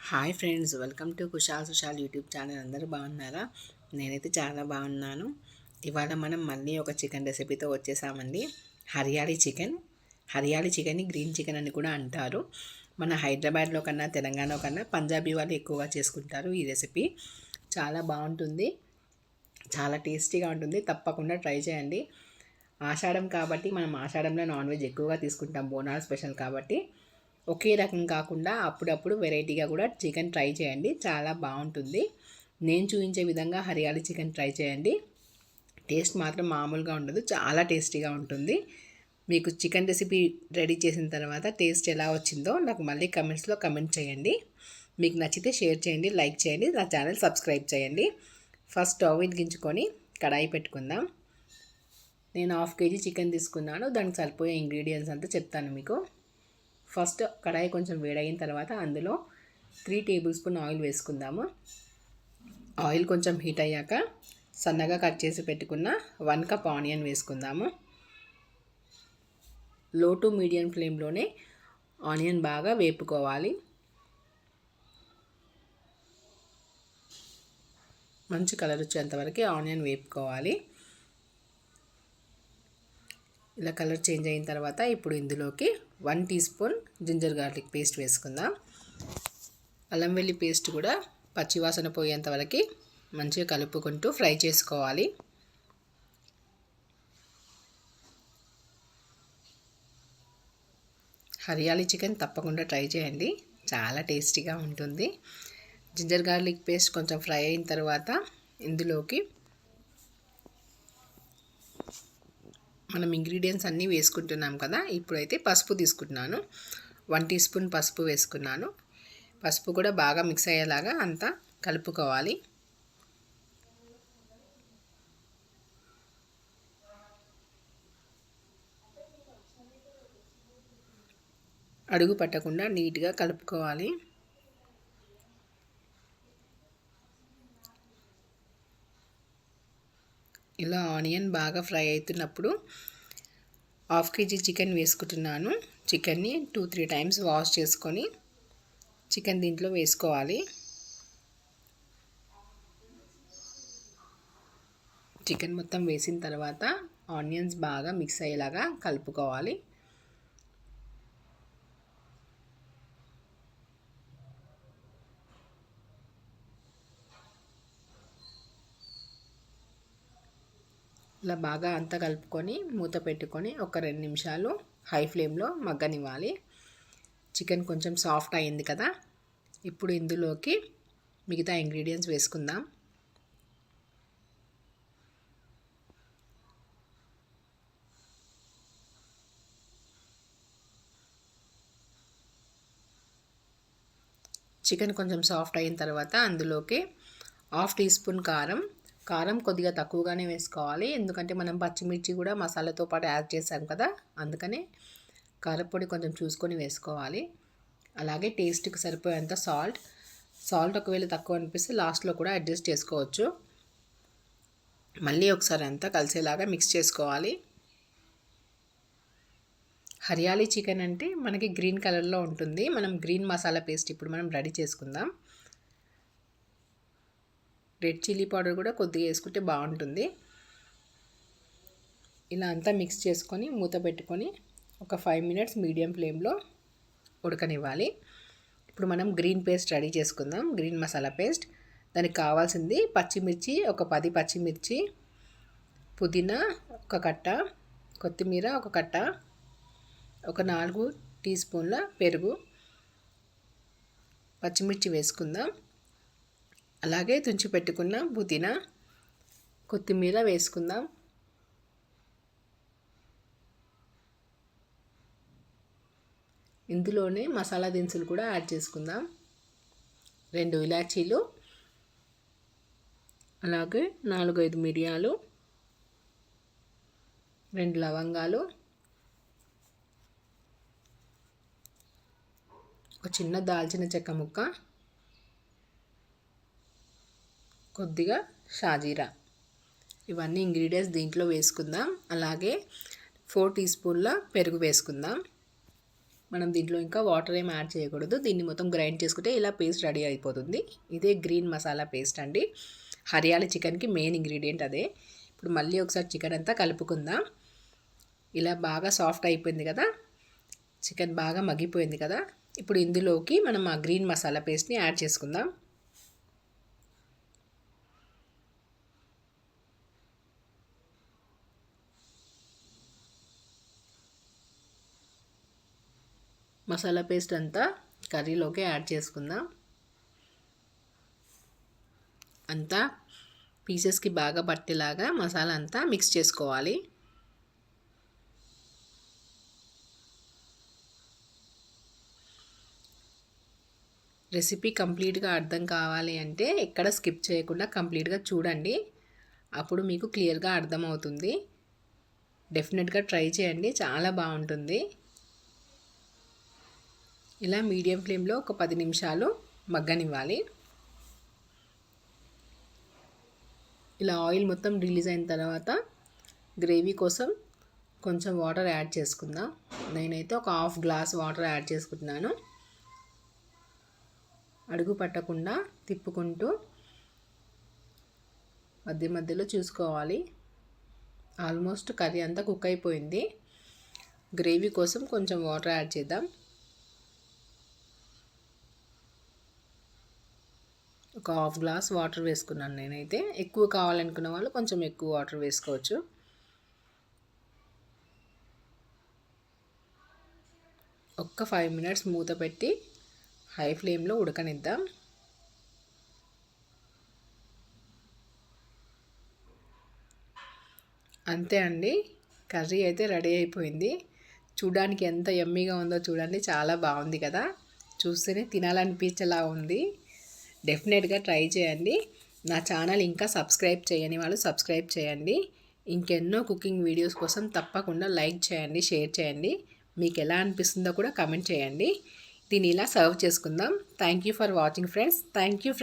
Hi friends, welcome to Kushal Sushal YouTube channel. అందరూ బాగున్నారా? నేనైతే చాలా బాగున్నాను. ఇవాళ మనం మళ్ళీ ఒక చికెన్ రెసిపీతో వచ్చేసామండి. హరియాళీ చికెన్. హరియాళీ చికెన్ని గ్రీన్ చికెన్ అని కూడా అంటారు. మన హైదరాబాద్లో కన్నా తెలంగాణ కన్నా పంజాబీ వాళ్ళు ఎక్కువగా చేసుకుంటారు ఈ రెసిపీ. చాలా బాగుంటుంది, చాలా టేస్టీగా ఉంటుంది. తప్పకుండా ట్రై చేయండి. ఆషాఢం కాబట్టి మనం ఆషాఢంలో నాన్ వెజ్ ఎక్కువగా తీసుకుంటాం, బోనాలు స్పెషల్ కాబట్టి. ఒకే రకం కాకుండా అప్పుడప్పుడు వెరైటీగా కూడా చికెన్ ట్రై చేయండి, చాలా బాగుంటుంది. నేను చూపించే విధంగా హరియాళీ చికెన్ ట్రై చేయండి. టేస్ట్ మాత్రం మామూలుగా ఉండదు, చాలా టేస్టీగా ఉంటుంది. మీకు చికెన్ రెసిపీ రెడీ చేసిన తర్వాత టేస్ట్ ఎలా వచ్చిందో నాకు మళ్ళీ కమెంట్స్లో కమెంట్ చేయండి. మీకు నచ్చితే షేర్ చేయండి, లైక్ చేయండి, నా ఛానల్ సబ్స్క్రైబ్ చేయండి. ఫస్ట్ స్టవ్ వెలిగించుకొని కడాయి పెట్టుకుందాం. నేను 1/2 kg చికెన్ తీసుకున్నాను. దానికి సరిపోయే ఇంగ్రీడియంట్స్ అంతా చెప్తాను మీకు. ఫస్ట్ కడాయి కొంచెం వేడైన తర్వాత అందులో 3 టేబుల్ స్పూన్ ఆయిల్ వేసుకుందాము. ఆయిల్ కొంచెం హీట్ అయ్యాక సన్నగా కట్ చేసి పెట్టుకున్న 1 కప్ ఆనియన్ వేసుకుందాము. లో టు మీడియం ఫ్లేమ్లోనే ఆనియన్ బాగా వేపుకోవాలి. మంచి కలర్ వచ్చేంతవరకు ఆనియన్ వేపుకోవాలి. ఇలా కలర్ చేంజ్ అయిన తర్వాత ఇప్పుడు ఇందులోకి 1 teaspoon ginger garlic paste వేసుకుందాం. అల్లం వెల్లి పేస్ట్ కూడా పచ్చివాసన పోయేంత వరకు మంచిగా కలుపుకుంటూ ఫ్రై చేసుకోవాలి. హరియాళీ చికెన్ తప్పకుండా ట్రై చేయండి, చాలా టేస్టీగా ఉంటుంది. జింజర్ గార్లిక్ పేస్ట్ కొంచెం ఫ్రై అయిన తర్వాత ఇందులోకి మనం ఇంగ్రీడియంట్స్ అన్నీ వేసుకుంటున్నాం కదా. ఇప్పుడైతే పసుపు తీసుకుంటున్నాను. 1 టీ స్పూన్ పసుపు వేసుకున్నాను. పసుపు కూడా బాగా మిక్స్ అయ్యేలాగా అంతా కలుపుకోవాలి. అడుగు పట్టకుండా నీట్గా కలుపుకోవాలి. ఇలా ఆనియన్ బాగా ఫ్రై అవుతున్నప్పుడు 1/2 kg చికెన్ వేసుకుంటున్నాను. చికెన్ని 2-3 టైమ్స్ వాష్ చేసుకొని చికెన్ దీంట్లో వేసుకోవాలి. చికెన్ మొత్తం వేసిన తర్వాత ఆనియన్స్ బాగా మిక్స్ అయ్యేలాగా కలుపుకోవాలి. ఇలా బాగా అంతా కలుపుకొని మూత పెట్టుకొని ఒక 2 నిమిషాలు హై ఫ్లేమ్లో మగ్గనివ్వాలి. చికెన్ కొంచెం సాఫ్ట్ అయింది కదా. ఇప్పుడు ఇందులోకి మిగతా ఇంగ్రీడియంట్స్ వేసుకుందాం. చికెన్ కొంచెం సాఫ్ట్ అయిన తర్వాత అందులోకి 1/2 టీ స్పూన్ కారం కొద్దిగా తక్కువగానే వేసుకోవాలి, ఎందుకంటే మనం పచ్చిమిర్చి కూడా మసాలాతో పాటు యాడ్ చేసాం కదా, అందుకనే కారపొడి కొంచెం చూసుకొని వేసుకోవాలి. అలాగే టేస్ట్కి సరిపోయేంత సాల్ట్ ఒకవేళ తక్కువ అనిపిస్తే లాస్ట్లో కూడా అడ్జస్ట్ చేసుకోవచ్చు. మళ్ళీ ఒకసారి అంతా కలిసేలాగా మిక్స్ చేసుకోవాలి. హరియాళీ చికెన్ అంటే మనకి గ్రీన్ కలర్లో ఉంటుంది. మనం గ్రీన్ మసాలా పేస్ట్ ఇప్పుడు మనం రెడీ చేసుకుందాం. రెడ్ చిల్లీ పౌడర్ కూడా కొద్దిగా వేసుకుంటే బాగుంటుంది. ఇలా అంతా మిక్స్ చేసుకొని మూత పెట్టుకొని ఒక 5 మినిట్స్ మీడియం ఫ్లేమ్లో ఉడకనివ్వాలి. ఇప్పుడు మనం గ్రీన్ పేస్ట్ రెడీ చేసుకుందాం, గ్రీన్ మసాలా పేస్ట్. దానికి కావాల్సింది పచ్చిమిర్చి ఒక 10 పచ్చిమిర్చి, పుదీనా ఒక కట్ట, కొత్తిమీర ఒక కట్ట, ఒక 4 టీ స్పూన్ల పెరుగు, పచ్చిమిర్చి వేసుకుందాం. అలాగే తుంచి పెట్టుకున్న పుదీనా, కొత్తిమీర వేసుకుందాం. ఇందులోనే మసాలా దినుసులు కూడా యాడ్ చేసుకుందాం. 2 ఇలాచీలు, అలాగే 4-5 మిరియాలు, 2 లవంగాలు, ఒక చిన్న దాల్చిన చెక్క ముక్క, కొద్దిగా షాజీరా. ఇవన్నీ ఇంగ్రీడియంట్స్ దీంట్లో వేసుకుందాం. అలాగే 4 టీ స్పూన్ల పెరుగు వేసుకుందాం. మనం దీంట్లో ఇంకా వాటర్ ఏం యాడ్ చేయకూడదు. దీన్ని మొత్తం గ్రైండ్ చేసుకుంటే ఇలా పేస్ట్ రెడీ అయిపోతుంది. ఇదే గ్రీన్ మసాలా పేస్ట్ అండి. హరియాలి చికెన్కి మెయిన్ ఇంగ్రీడియంట్ అదే. ఇప్పుడు మళ్ళీ ఒకసారి చికెన్ అంతా కలుపుకుందాం. ఇలా బాగా సాఫ్ట్ అయిపోయింది కదా, చికెన్ బాగా మగ్గిపోయింది కదా. ఇప్పుడు ఇందులోకి మనం ఆ గ్రీన్ మసాలా పేస్ట్ని యాడ్ చేసుకుందాం. మసాలా పేస్ట్ అంతా కర్రీలోకి యాడ్ చేసుకుందాం. అంతా పీసెస్కి బాగా పట్టేలాగా మసాలా అంతా మిక్స్ చేసుకోవాలి. రెసిపీ కంప్లీట్గా అర్థం కావాలి అంటే ఎక్కడ స్కిప్ చేయకుండా కంప్లీట్గా చూడండి. అప్పుడు మీకు క్లియర్గా అర్థమవుతుంది. డెఫినెట్గా ట్రై చేయండి, చాలా బాగుంటుంది. ఇలా మీడియం ఫ్లేమ్లో ఒక 10 నిమిషాలు మగ్గనివ్వాలి. ఇలా ఆయిల్ మొత్తం రిలీజ్ అయిన తర్వాత గ్రేవీ కోసం కొంచెం వాటర్ యాడ్ చేసుకుందాం. నేనైతే ఒక హాఫ్ గ్లాస్ వాటర్ యాడ్ చేసుకుంటున్నాను. అడుగు పట్టకుండా తిప్పుకుంటూ మధ్య మధ్యలో చూసుకోవాలి. ఆల్మోస్ట్ కర్రీ అంతా కుక్ అయిపోయింది. గ్రేవీ కోసం కొంచెం వాటర్ యాడ్ చేద్దాం. ఒక హాఫ్ గ్లాస్ వాటర్ వేసుకున్నాను నేనైతే. ఎక్కువ కావాలనుకున్న వాళ్ళు కొంచెం ఎక్కువ వాటర్ వేసుకోవచ్చు. ఒక్క 5 మినిట్స్ మూత పెట్టి హై ఫ్లేమ్లో ఉడకనిద్దాం. అంతే అండి, కర్రీ అయితే రెడీ అయిపోయింది. చూడడానికి ఎంత యమ్మీగా ఉందో చూడండి, చాలా బాగుంది కదా. చూస్తేనే తినాలనిపించేలా ఉంది. డెఫినెట్గా ట్రై చేయండి. నా ఛానల్ ఇంకా సబ్స్క్రైబ్ చేయని వాళ్ళు సబ్స్క్రైబ్ చేయండి. ఇంకెన్నో కుకింగ్ వీడియోస్ కోసం తప్పకుండా లైక్ చేయండి, షేర్ చేయండి. మీకు ఎలా అనిపిస్తుందో కూడా కమెంట్ చేయండి. దీన్ని ఇలా సర్వ్ చేసుకుందాం. Thank you for watching friends. Thank you.